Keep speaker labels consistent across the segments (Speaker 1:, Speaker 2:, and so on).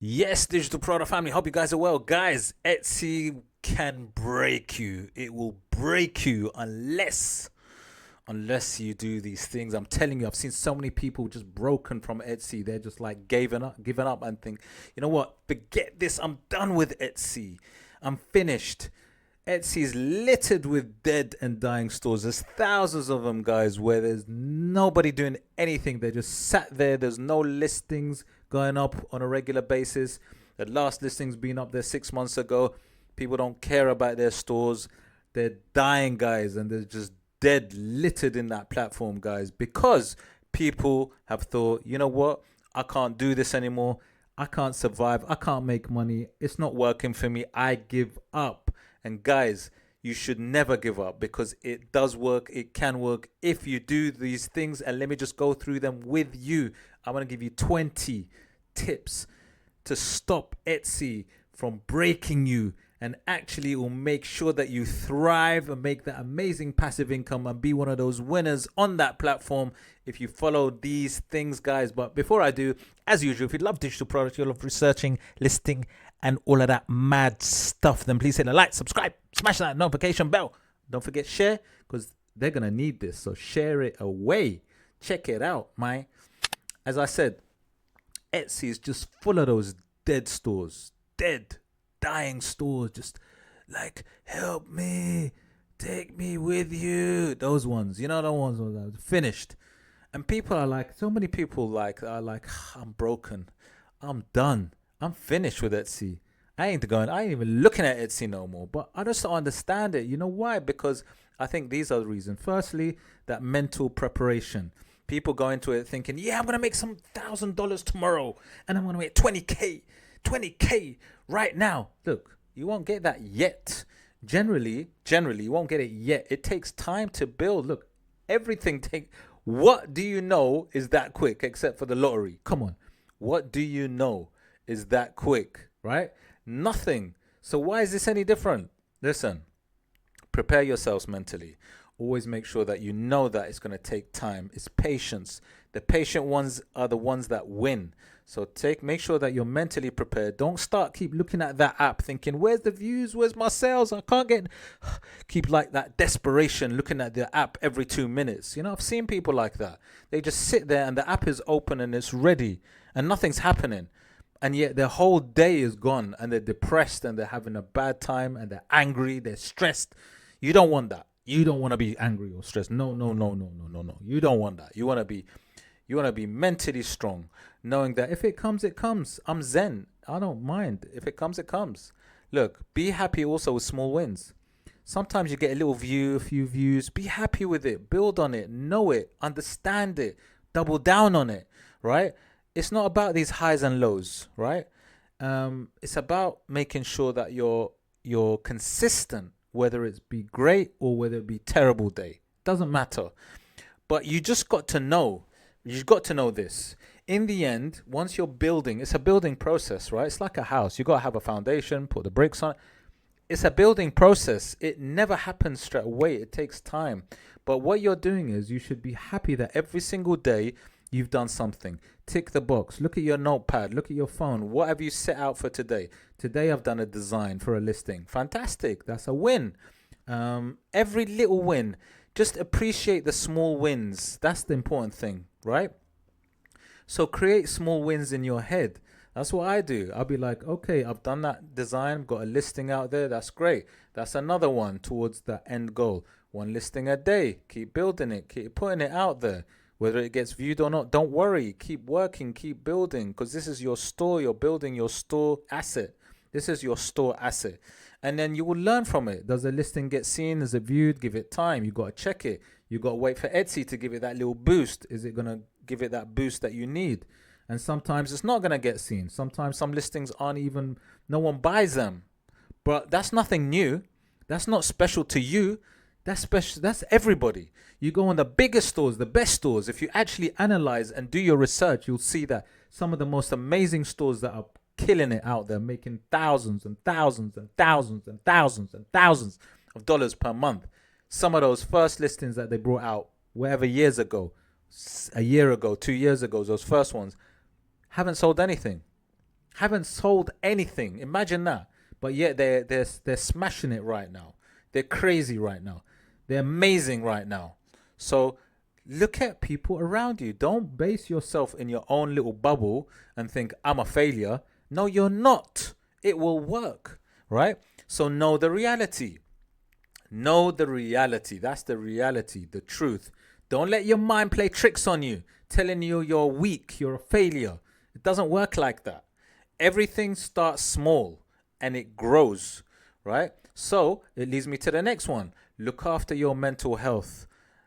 Speaker 1: Yes, digital product family. Hope you guys are well. Guys, Etsy can break you. It will break you unless you do these things. I'm telling you, I've seen so many people just broken from Etsy. They're just like giving up and think, you know what? Forget this. I'm done with Etsy. I'm finished. Etsy is littered with dead and dying stores. There's thousands of them, guys, where there's nobody doing anything. They're just sat there. There's no listings going up on a regular basis. The last listing's been up there 6 months ago. People don't care about their stores. They're dying, guys, and they're just dead, littered in that platform, guys, because people have thought, you know what? I can't do this anymore. I can't survive. I can't make money. It's not working for me. I give up. And guys, you should never give up because it does work. It can work if you do these things. And let me just go through them with you. I want to give you 20 tips to stop Etsy from breaking you, and actually will make sure that you thrive and make that amazing passive income and be one of those winners on that platform if you follow these things, guys. But before I do, as usual, if you love digital products, you love researching, listing, and all of that mad stuff, then please hit the like, subscribe, smash that notification bell. Don't forget share, because they're gonna need this. So share it away. Check it out, man. As I said, Etsy is just full of those dead stores, dead, dying stores, just like, help me, take me with you. Those ones, you know, the ones that are finished. And people are like, so many people are like, I'm broken, I'm done, I'm finished with Etsy. I ain't even looking at Etsy no more. But I just don't understand it. You know why? Because I think these are the reasons. Firstly, that mental preparation. People go into it thinking, yeah, I'm gonna make some $1,000 tomorrow, and I'm gonna make 20k right now. Look, you won't get that yet. Generally, you won't get it yet. It takes time to build. Look, everything take. What do you know is that quick, except for the lottery? Come on, what do you know is that quick, right? Nothing. So why is this any different? Listen, prepare yourselves mentally. Always make sure that you know that it's going to take time. It's patience. The patient ones are the ones that win. So make sure that you're mentally prepared. Don't keep looking at that app thinking, where's the views? Where's my sales? I can't get, keep like that desperation looking at the app every 2 minutes. You know, I've seen people like that. They just sit there and the app is open and it's ready and nothing's happening. And yet their whole day is gone and they're depressed and they're having a bad time and they're angry, they're stressed. You don't want that. You don't want to be angry or stressed. No. You don't want that. You want to be mentally strong, knowing that if it comes, it comes. I'm zen. I don't mind. If it comes, it comes. Look, be happy also with small wins. Sometimes you get a little view, a few views. Be happy with it. Build on it. Know it. Understand it. Double down on it, right? It's not about these highs and lows, right? It's about making sure that you're consistent, whether it's be great or whether it be terrible day. Doesn't matter. But you just got to know. You've got to know this. In the end, once you're building, it's a building process, right? It's like a house. You got to have a foundation, put the bricks on it. It's a building process. It never happens straight away. It takes time. But what you're doing is you should be happy that every single day you've done something. Tick the box. Look at your notepad. Look at your phone. What have you set out for today? Today I've done a design for a listing. Fantastic. That's a win. Every little win. Just appreciate the small wins. That's the important thing, right? So create small wins in your head. That's what I do. I'll be like, okay, I've done that design, got a listing out there. That's great. That's another one towards the end goal. One listing a day. Keep building it. Keep putting it out there. Whether it gets viewed or not, don't worry. Keep working. Keep building, because this is your store. You're building your store asset. This is your store asset. And then you will learn from it. Does the listing get seen? Is it viewed? Give it time. You got to check it. You got to wait for Etsy to give it that little boost. Is it going to give it that boost that you need? And sometimes it's not going to get seen. Sometimes some listings aren't even, no one buys them. But that's nothing new. That's not special to you. That's special. That's everybody. You go on the biggest stores, the best stores. If you actually analyze and do your research, you'll see that some of the most amazing stores that are killing it out there, making thousands and thousands and thousands and thousands and thousands of dollars per month. Some of those first listings that they brought out, whatever years ago, a year ago, 2 years ago, those first ones, haven't sold anything. haven't sold anything. Imagine that. But yet they're smashing it right now. They're crazy right now. They're amazing right now. So look at people around you. Don't base yourself in your own little bubble and think, I'm a failure. No, you're not. It will work, right? So know the reality. Know the reality. That's the reality, the truth. Don't let your mind play tricks on you, telling you you're weak, you're a failure. It doesn't work like that. Everything starts small and it grows, right? So it leads me to the next one. Look after your mental health.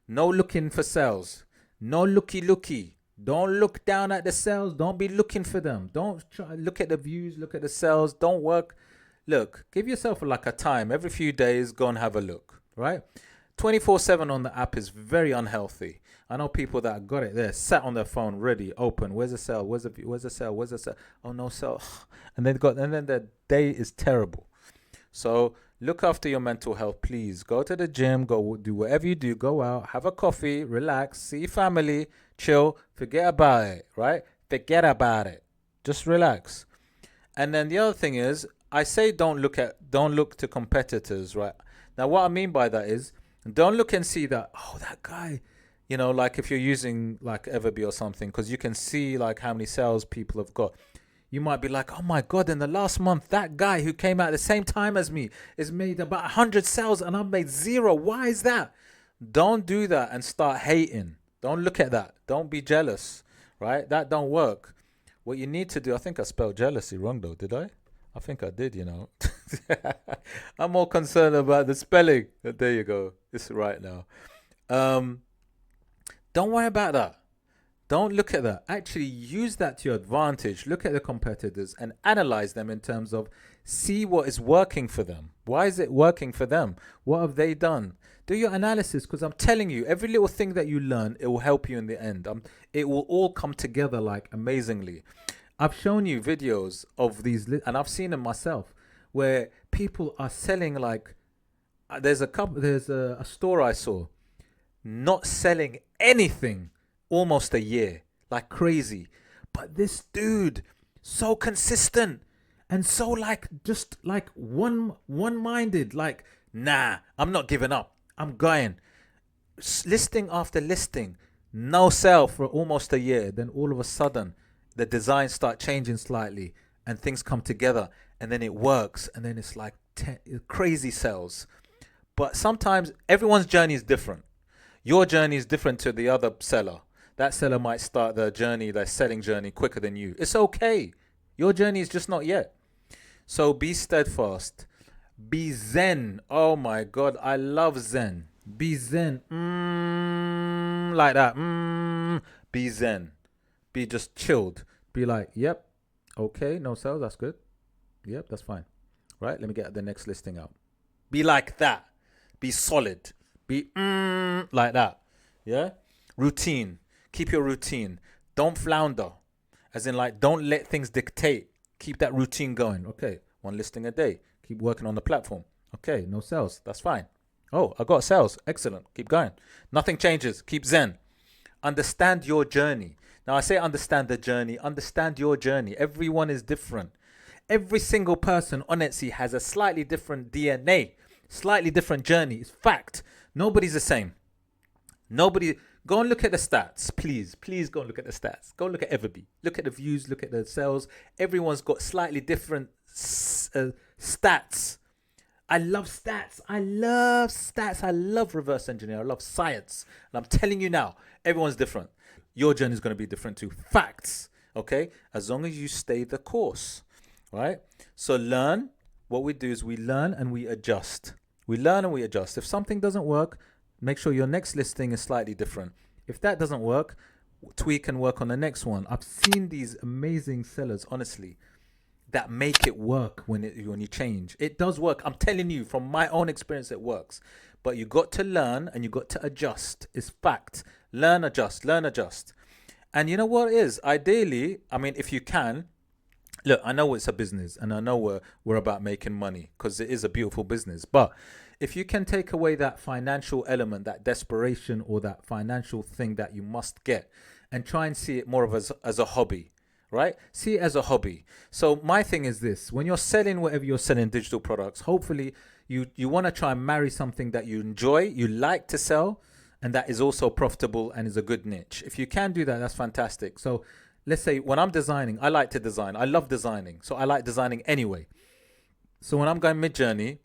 Speaker 1: No looking for sales. No looky. Don't look down at the sales. Don't be looking for them. Don't try, look at the views, look at the sales. Don't work. Look, give yourself like a time. Every few days, go and have a look, right? 24/7 on the app is very unhealthy. I know people that got it there, sat on their phone, ready, open. Where's the sale? Where's the sale? Where's the sale? Oh, no sale. And then their day is terrible. So look after your mental health, please. Go to the gym, go do whatever you do. Go out, have a coffee, relax, see family, chill, forget about it, right? Forget about it. Just relax. And then the other thing is, I say don't look to competitors, right? Now, what I mean by that is, don't look and see that, oh, that guy, you know, like if you're using like EVERBEE or something, because you can see like how many sales people have got. You might be like, oh my God, in the last month, that guy who came out at the same time as me has made about 100 sales and I've made 0. Why is that? Don't do that and start hating. Don't look at that. Don't be jealous, right? That don't work. What you need to do, I think I spelled jealousy wrong though, did I? I think I did, you know. I'm more concerned about the spelling. There you go. It's right now. Don't worry about that. Don't look at that. Actually use that to your advantage. Look at the competitors and analyze them in terms of see what is working for them. Why is it working for them? What have they done? Do your analysis, because I'm telling you, every little thing that you learn, it will help you in the end. It will all come together like amazingly. I've shown you videos of these, and I've seen them myself, where people are selling like, there's a store I saw, not selling anything almost a year, like crazy. But this dude, so consistent and so like, just like one-minded, like, nah, I'm not giving up. I'm going. Listing after listing, no sale for almost a year. Then all of a sudden, the designs start changing slightly and things come together and then it works and then it's like crazy sales. But sometimes everyone's journey is different. Your journey is different to the other seller. That seller might start their selling journey quicker than you. It's okay. Your journey is just not yet. So be steadfast. Be zen. Oh my God, I love zen. Be zen. Like that. Be zen. Be just chilled. Be like, yep, okay, no sales, that's good. Yep, that's fine. Right, let me get the next listing out. Be like that. Be solid. Be like that. Yeah? Routine. Keep your routine. Don't flounder. As in like, don't let things dictate. Keep that routine going. Okay, 1 listing a day. Keep working on the platform. Okay, no sales, that's fine. Oh, I got sales. Excellent. Keep going. Nothing changes. Keep zen. Understand your journey. Now, I say understand the journey. Understand your journey. Everyone is different. Every single person on Etsy has a slightly different DNA, slightly different journey. It's fact. Nobody's the same. Nobody. Go and look at the stats, please. Please go and look at the stats. Go and look at EVERBEE. Look at the views. Look at the sales. Everyone's got slightly different stats. I love stats. I love stats. I love reverse engineering. I love science. And I'm telling you now, everyone's different. Your journey is going to be different too. Facts. Okay? As long as you stay the course. Right? So learn. What we do is we learn and we adjust. We learn and we adjust. If something doesn't work, make sure your next listing is slightly different. If that doesn't work, tweak and work on the next one. I've seen these amazing sellers, honestly, that make it work when you change. It does work. I'm telling you from my own experience, it works. But you got to learn and you got to adjust. It's fact. Learn, adjust, learn, adjust. And you know what it is? Ideally, I mean, if you can, look, I know it's a business and I know we're about making money because it is a beautiful business. But if you can take away that financial element, that desperation or that financial thing that you must get and try and see it more of as a hobby, right? See it as a hobby. So my thing is this: when you're selling whatever you're selling, digital products, hopefully you want to try and marry something that you enjoy, you like to sell, and that is also profitable and is a good niche. If you can do that, that's fantastic. So let's say when I'm designing, I like to design. I love designing. So I like designing anyway. So when I'm going MIDJOURNEY,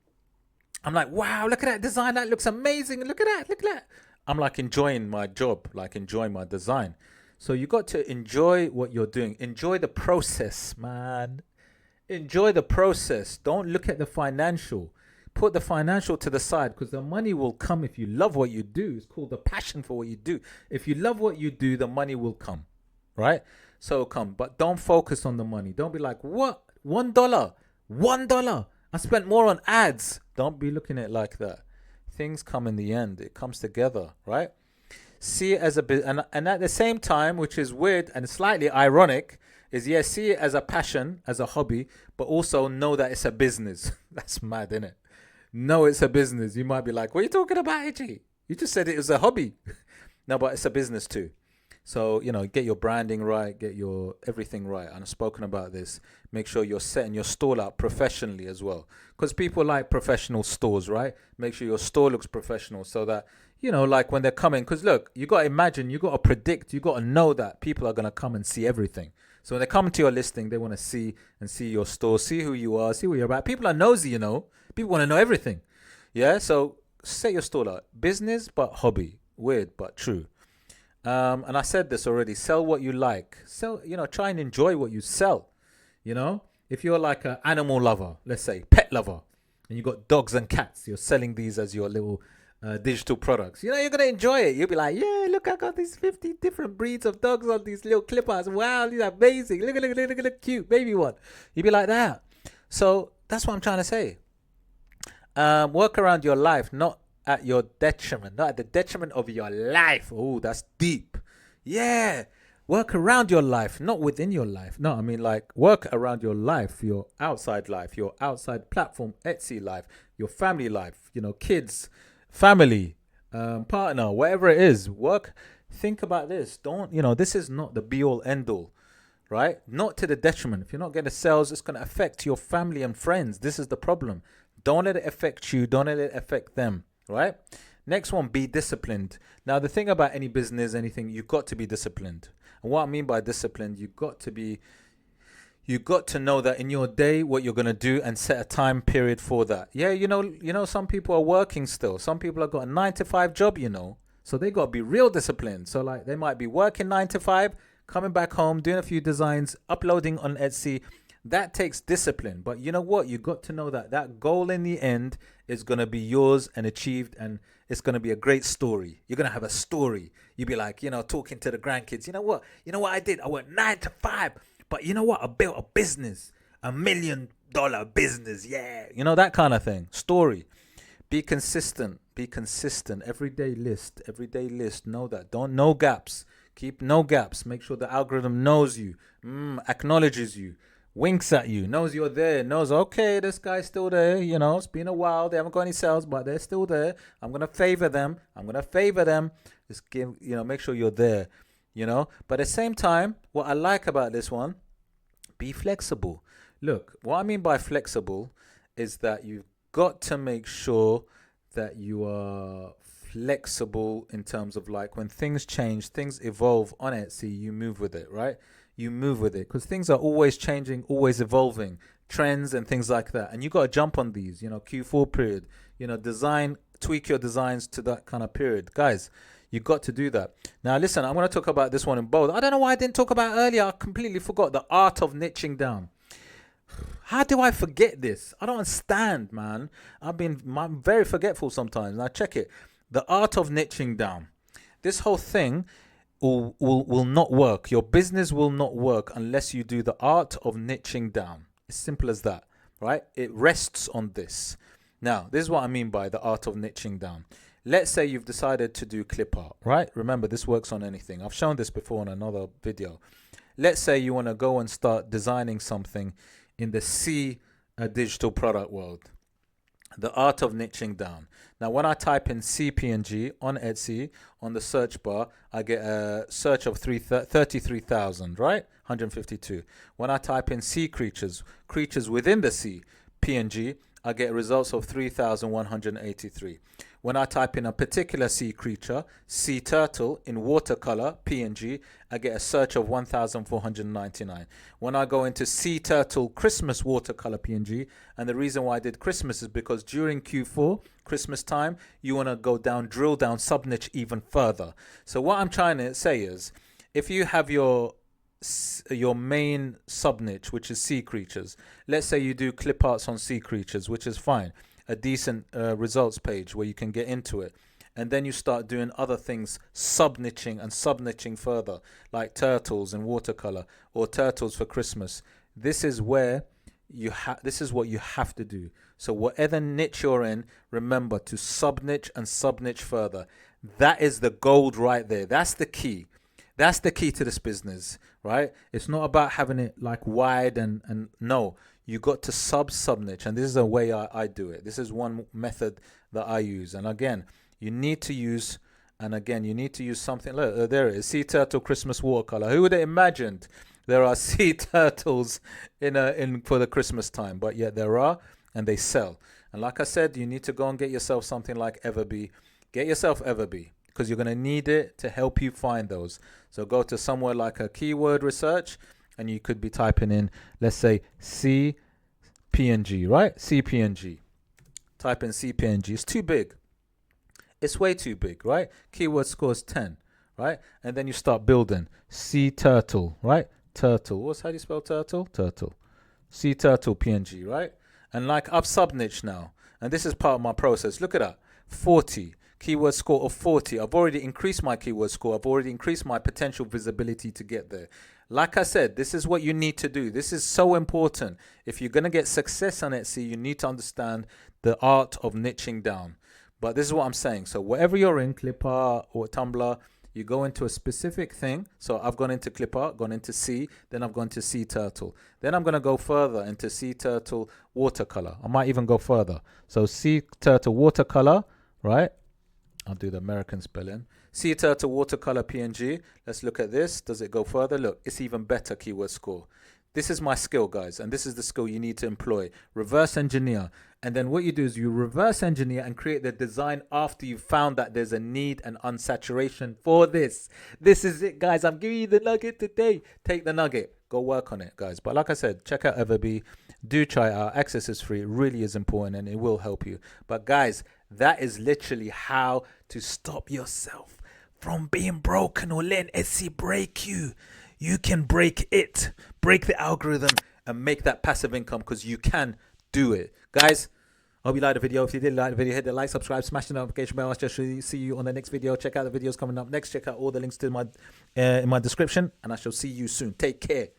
Speaker 1: I'm like, wow, look at that design. That looks amazing. Look at that. Look at that. I'm like enjoying my job, like enjoying my design. So you got to enjoy what you're doing. Enjoy the process, man. Enjoy the process. Don't look at the financial. Put the financial to the side, because the money will come if you love what you do. It's called the passion for what you do. If you love what you do, the money will come, right? So come, but don't focus on the money. Don't be like, what? $1? $1? I spent more on ads. Don't be looking at it like that. Things come in the end. It comes together, right? See it as a bit, and at the same time, which is weird and slightly ironic, is yes, see it as a passion, as a hobby, but also know that it's a business. That's mad, isn't it? No, it's a business. You might be like, what are you talking about, AJ? You just said it was a hobby. No, but it's a business too. So, you know, get your branding right, get your everything right. And I've spoken about this. Make sure you're setting your stall up professionally as well. Because people like professional stores, right? Make sure your store looks professional so that, you know, like when they're coming. Because look, you got to imagine, you got to predict, you got to know that people are going to come and see everything. So when they come to your listing, they want to see your store, see who you are, see what you're about. People are nosy, you know. People want to know everything. Yeah, so set your stall up. Business, but hobby. Weird, but true. And I said this already. Sell what you like. Sell, you know, try and enjoy what you sell. You know, if you're like an animal lover, let's say pet lover, and you got dogs and cats, you're selling these as your little digital products. You know, you're going to enjoy it. You'll be like, yeah, look, I got these 50 different breeds of dogs on these little clippers. Wow, these are amazing. Look at the cute baby one. You'll be like that. So that's what I'm trying to say. Work around your life, not at your detriment, not at the detriment of your life. Oh, that's deep. Yeah. Work around your life, not within your life. No, I mean like work around your life, your outside platform, Etsy life, your family life, you know, kids, family, partner, whatever it is. Work. Think about this. Don't, you know, this is not the be all end all, right? Not to the detriment. If you're not getting sales, it's going to affect your family and friends. This is the problem. Don't let it affect you. Don't let it affect them, right? Next one, be disciplined. Now, the thing about any business, anything, you've got to be disciplined. And what I mean by disciplined, you've got to know that in your day, what you're going to do and set a time period for that. Yeah, you know, some people are working still. Some people have got a 9-to-5 job, you know. So they got to be real disciplined. So like they might be working 9 to 5, coming back home, doing a few designs, uploading on Etsy. That takes discipline. But you know what? You got to know that that goal in the end is going to be yours and achieved, and it's going to be a great story. You're going to have a story. You'll be like, you know, talking to the grandkids. You know what I did? I went 9 to 5. But you know what? I built a business, $1 million business. Yeah. You know, that kind of thing. Story. Be consistent. Be consistent. Everyday list. Know that. No gaps. Keep no gaps. Make sure the algorithm knows you, acknowledges you, winks at you, knows you're there, knows, okay, this guy's still there. You know, it's been a while. They haven't got any sales, but they're still there. I'm going to favor them. Just give, you know, make sure you're there, you know. But at the same time, what I like about this one, be flexible. Look, what I mean by flexible is that you've got to make sure that you are flexible in terms of like when things change, things evolve on Etsy, you move with it, right? You move with it because things are always changing, always evolving, trends and things like that. And you got to jump on these, you know, Q4 period, you know, tweak your designs to that kind of period. Guys, you got to do that. Now, listen, I'm going to talk about this one in bold. I don't know why I didn't talk about it earlier. I completely forgot the art of niching down. How do I forget this? I don't understand, man. I'm very forgetful sometimes. Now, check it. The art of niching down. This whole thing will not work. Your business will not work unless you do the art of niching down. As simple as that, right? It rests on this. Now, this is what I mean by the art of niching down. Let's say you've decided to do clip art, right? Remember, this works on anything. I've shown this before in another video. Let's say you want to go and start designing something in the digital product world. The art of niching down. Now, when I type in CPNG on Etsy, on the search bar, I get a search of 33,000, right? 152. When I type in sea creatures, creatures within the sea, PNG, I get results of 3,183. When I type in a particular sea creature, sea turtle, in watercolor, PNG, I get a search of 1,499. When I go into sea turtle Christmas watercolor PNG, and the reason why I did Christmas is because during Q4, Christmas time, you want to go down, drill down, sub-niche even further. So what I'm trying to say is, if you have your main sub-niche, which is sea creatures, let's say you do clip arts on sea creatures, which is fine, a decent results page where you can get into it, and then you start doing other things, sub-niching and sub-niching further, like turtles in watercolor or turtles for Christmas. This is where this is what you have to do. So whatever niche you're in, remember to sub-niche and sub-niche further. That is the gold right there. That's the key. That's the key to this business, right? It's not about having it like wide and no. You got to sub-niche, and this is the way I do it. This is one method that I use. And again, you need to use something. Look, there it is, sea turtle Christmas watercolor. Who would have imagined there are sea turtles in for the Christmas time? But yet there are, and they sell. And like I said, you need to go and get yourself something like EVERBEE. Get yourself EVERBEE, because you're going to need it to help you find those. So go to somewhere like a keyword research, and you could be typing in, let's say, CPNG, right? CPNG. Type in CPNG. It's too big. It's way too big, right? Keyword score is 10, right? And then you start building. Sea turtle, right? Turtle. How do you spell turtle? Turtle. Sea turtle PNG, right? And like I've sub-niche now. And this is part of my process. Look at that. 40. Keyword score of 40. I've already increased my keyword score. I've already increased my potential visibility to get there. Like I said, this is what you need to do. This is so important. If you're going to get success on Etsy, you need to understand the art of niching down. But this is what I'm saying. So whatever you're in, clip art or Tumblr, you go into a specific thing. So I've gone into clip art, gone into sea, then I've gone to sea turtle. Then I'm going to go further into sea turtle watercolor. I might even go further. So sea turtle watercolor, right? I'll do the American spelling. Sea turtle watercolor PNG. Let's look at this. Does it go further? Look, it's even better keyword score. This is my skill, guys, and this is the skill you need to employ. Reverse engineer. And then what you do is you reverse engineer and create the design after you found that there's a need and unsaturation for this. This is it, guys. I'm giving you the nugget today. Take the nugget. Go work on it, guys. But like I said, check out EVERBEE. Do try it out. Access is free. It really is important, and it will help you. But guys, that is literally how to stop yourself from being broken or letting Etsy break you. You can break it, break the algorithm, and make that passive income, because you can do it. Guys, I hope you liked the video. If you did like the video, hit the like, subscribe, smash the notification bell. I'll just see you on the next video. Check out the videos coming up next. Check out all the links to my in my description, and I shall see you soon. Take care.